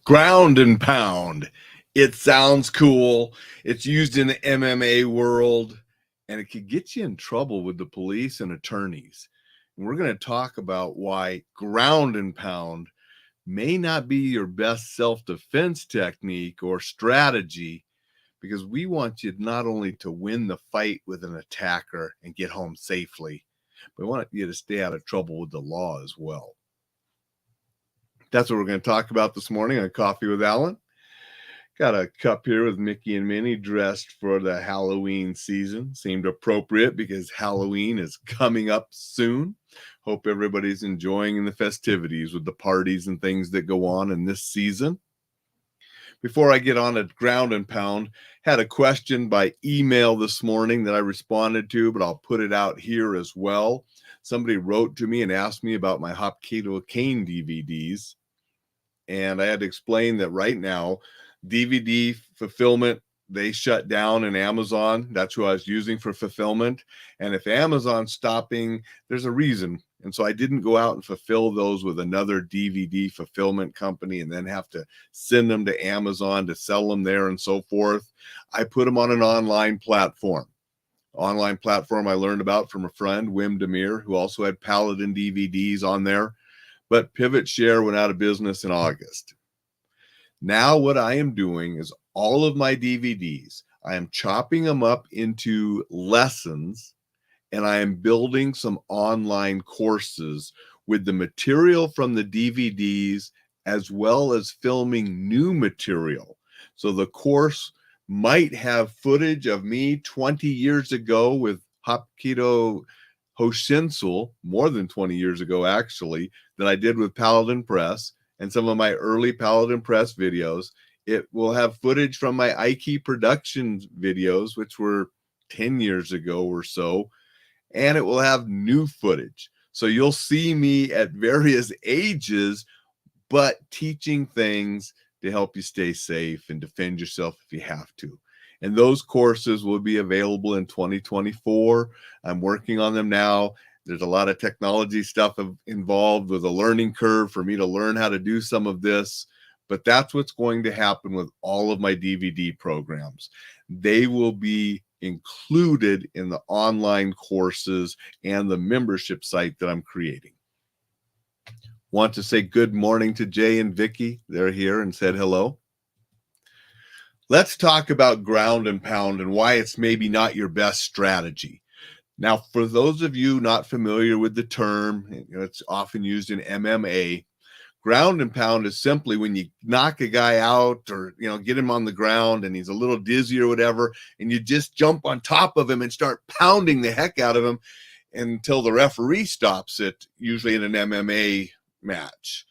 Ground and pound. It sounds cool. It's used in the MMA world, and it could get you in trouble with the police and attorneys. And we're going to talk about why ground and pound may not be your best self-defense technique or strategy, because we want you not only to win the fight with an attacker and get home safely, but we want you to stay out of trouble with the law as well. That's what we're going to talk about this morning on Coffee with Alain. Got a cup here with Mickey and Minnie dressed for the Halloween season. Seemed appropriate because Halloween is coming up soon. Hope everybody's enjoying the festivities with the parties and things that go on in this season. Before I get on to ground and pound, had a question by email this morning that I responded to, but I'll put it out here as well. Somebody wrote to me and asked me about my Hopkido Cane DVDs. And I had to explain that right now, DVD fulfillment, they shut down in Amazon. That's who I was using for fulfillment. And if Amazon's stopping, there's a reason. And so I didn't go out and fulfill those with another DVD fulfillment company and then have to send them to Amazon to sell them there and so forth. I put them on an online platform. Online platform I learned about from a friend, Wim Demir, who also had Paladin DVDs on there. But Pivot Share went out of business in August. Now what I am doing is all of my DVDs, I am chopping them up into lessons, and I am building some online courses with the material from the DVDs as well as filming new material. So the course might have footage of me 20 years ago with Hapkido Hoshinsul, more than 20 years ago actually, that I did with Paladin Press, and some of my early Paladin Press videos. It will have footage from my Ike Productions videos, which were 10 years ago or so, and it will have new footage. So you'll see me at various ages, but teaching things to help you stay safe and defend yourself if you have to. And those courses will be available in 2024. I'm working on them now. There's a lot of technology stuff involved with a learning curve for me to learn how to do some of this, but that's what's going to happen with all of my DVD programs. They will be included in the online courses and the membership site that I'm creating. Want to say good morning to Jay and Vicky. They're here and said hello. Let's talk about ground and pound and why it's maybe not your best strategy. Now, for those of you not familiar with the term, it's often used in MMA. Ground and pound is simply when you knock a guy out or, get him on the ground and he's a little dizzy or whatever, and you just jump on top of him and start pounding the heck out of him until the referee stops it, usually in an MMA match.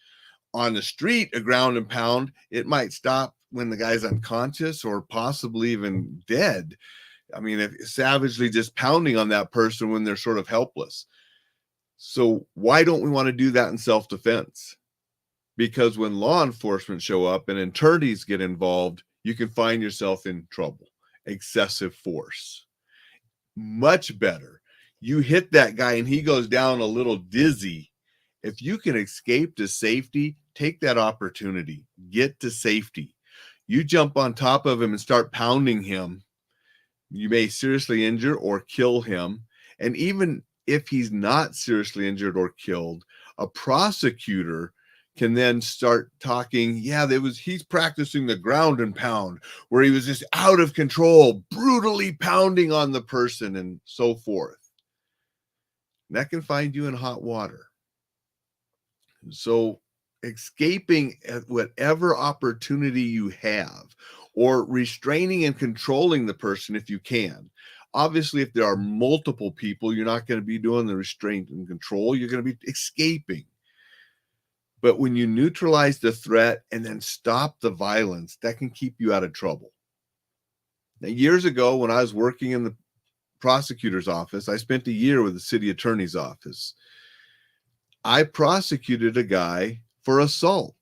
On the street, a ground and pound, it might stop when the guy's unconscious or possibly even dead. I mean, if savagely just pounding on that person when they're sort of helpless. So why don't we want to do that in self-defense? Because when law enforcement show up and attorneys get involved, you can find yourself in trouble. Excessive force. Much better. You hit that guy and he goes down a little dizzy. If you can escape to safety, take that opportunity. Get to safety. You jump on top of him and start pounding him. You may seriously injure or kill him. And even if he's not seriously injured or killed, a prosecutor can then start talking, he's practicing the ground and pound, where he was just out of control, brutally pounding on the person and so forth. And that can find you in hot water. So escaping at whatever opportunity you have, or restraining and controlling the person if you can. Obviously, if there are multiple people, you're not going to be doing the restraint and control. You're going to be escaping. But when you neutralize the threat and then stop the violence, that can keep you out of trouble. Now, years ago, when I was working in the prosecutor's office, I spent a year with the city attorney's office. I prosecuted a guy for assault.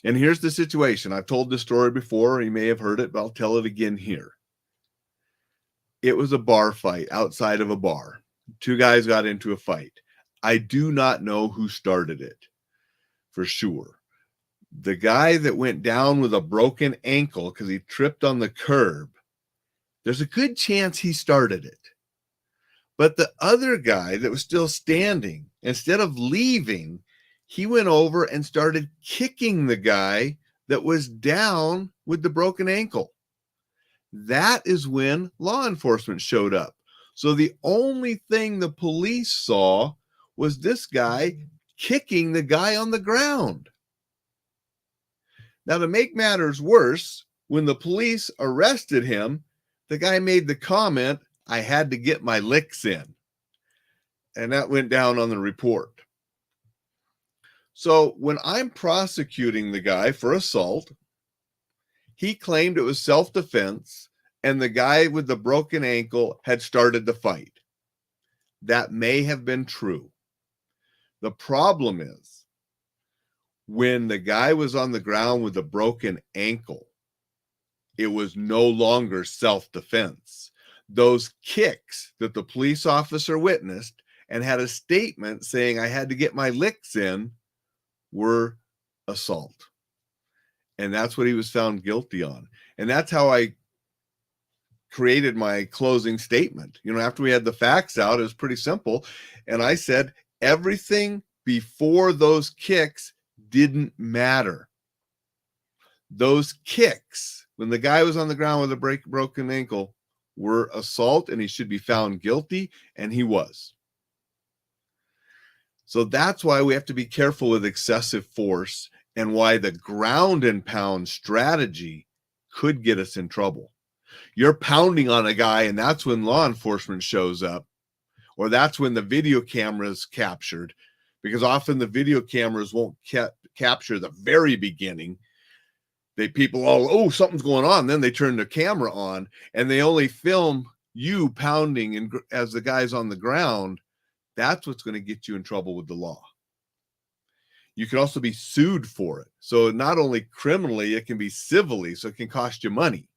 And here's the situation. I've told this story before. You may have heard it, but I'll tell it again here. It was a bar fight outside of a bar. Two guys got into a fight. I do not know who started it for sure. The guy that went down with a broken ankle because he tripped on the curb, there's a good chance he started it. But the other guy that was still standing, instead of leaving, he went over and started kicking the guy that was down with the broken ankle. That is when law enforcement showed up. So the only thing the police saw was this guy kicking the guy on the ground. Now, to make matters worse, when the police arrested him, the guy made the comment, "I had to get my licks in." And that went down on the report. So when I'm prosecuting the guy for assault, he claimed it was self-defense and the guy with the broken ankle had started the fight. That may have been true. The problem is when the guy was on the ground with a broken ankle, it was no longer self-defense. Those kicks that the police officer witnessed and had a statement saying, "I had to get my licks in," were assault. And that's what he was found guilty on. And that's how I created my closing statement. After we had the facts out, it was pretty simple. And I said, everything before those kicks didn't matter. Those kicks, when the guy was on the ground with a broken ankle, were assault, and he should be found guilty, and he was. So that's why we have to be careful with excessive force, and why the ground and pound strategy could get us in trouble. You're pounding on a guy, and that's when law enforcement shows up, or that's when the video camera is captured, because often the video cameras won't capture the very beginning. People all, "Oh, something's going on." Then they turn the camera on, and they only film you pounding and as the guy's on the ground. That's what's going to get you in trouble with the law. You can also be sued for it. So not only criminally, it can be civilly, so it can cost you money.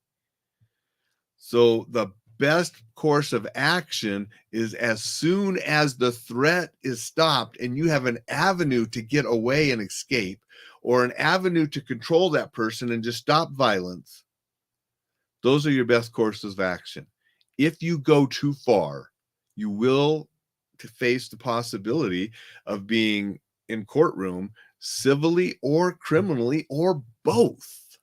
So the best course of action is as soon as the threat is stopped and you have an avenue to get away and escape, or an avenue to control that person and just stop violence, those are your best courses of action. If you go too far, you will face the possibility of being in courtroom civilly or criminally or both.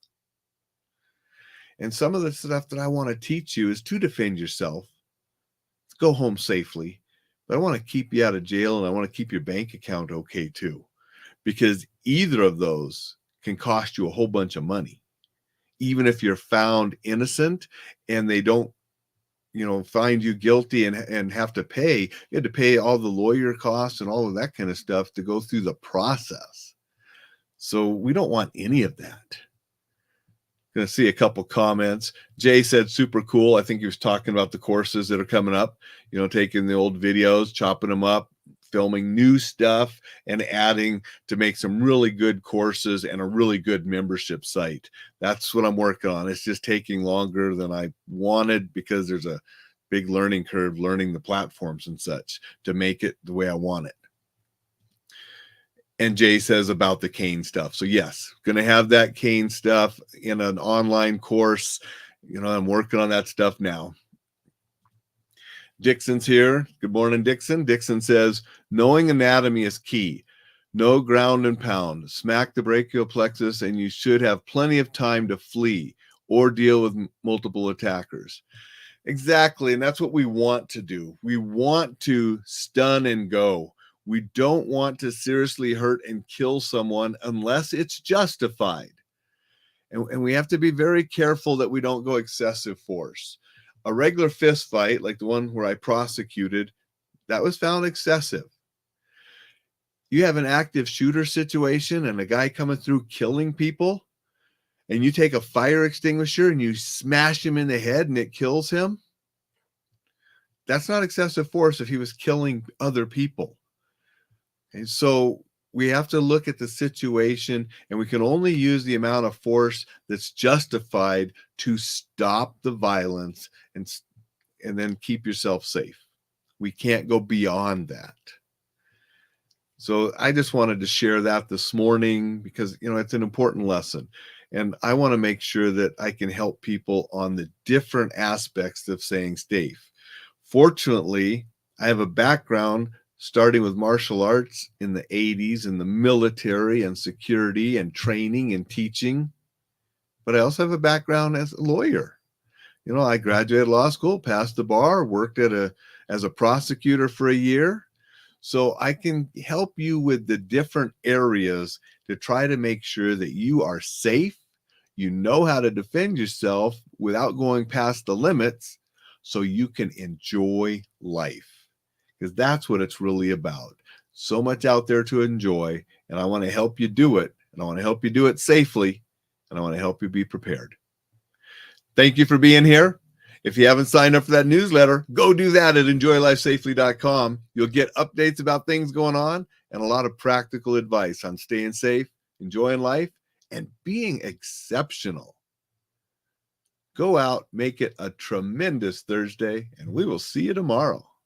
And some of the stuff that I want to teach you is to defend yourself, go home safely, but I want to keep you out of jail, and I want to keep your bank account okay too, because either of those can cost you a whole bunch of money. Even if you're found innocent and they don't find you guilty and have to pay, you had to pay all the lawyer costs and all of that kind of stuff to go through the process. So we don't want any of that. Going to see a couple comments. Jay said, super cool. I think he was talking about the courses that are coming up, taking the old videos, chopping them up, filming new stuff, and adding to make some really good courses and a really good membership site. That's what I'm working on. It's just taking longer than I wanted because there's a big learning curve learning the platforms and such to make it the way I want it. And Jay says about the cane stuff. So yes, going to have that cane stuff in an online course. I'm working on that stuff now. Dixon's here. Good morning, Dixon. Dixon says, knowing anatomy is key. No ground and pound. Smack the brachial plexus, and you should have plenty of time to flee or deal with multiple attackers. Exactly, and that's what we want to do. We want to stun and go. We don't want to seriously hurt and kill someone unless it's justified. And we have to be very careful that we don't go excessive force. A regular fist fight, like the one where I prosecuted, that was found excessive. You have an active shooter situation and a guy coming through killing people, and you take a fire extinguisher and you smash him in the head and it kills him. That's not excessive force if he was killing other people. And so we have to look at the situation, and we can only use the amount of force that's justified to stop the violence and then keep yourself safe. We can't go beyond that. So I just wanted to share that this morning because, it's an important lesson. And I want to make sure that I can help people on the different aspects of staying safe. Fortunately, I have a background starting with martial arts in the 80s in the military and security and training and teaching. But I also have a background as a lawyer. I graduated law school, passed the bar, worked as a prosecutor for a year. So I can help you with the different areas to try to make sure that you are safe, you know how to defend yourself without going past the limits so you can enjoy life. Because that's what it's really about. So much out there to enjoy, and I want to help you do it, and I want to help you do it safely, and I want to help you be prepared. Thank you for being here. If you haven't signed up for that newsletter, go do that at enjoylifesafely.com. You'll get updates about things going on and a lot of practical advice on staying safe, enjoying life, and being exceptional. Go out, make it a tremendous Thursday, and we will see you tomorrow.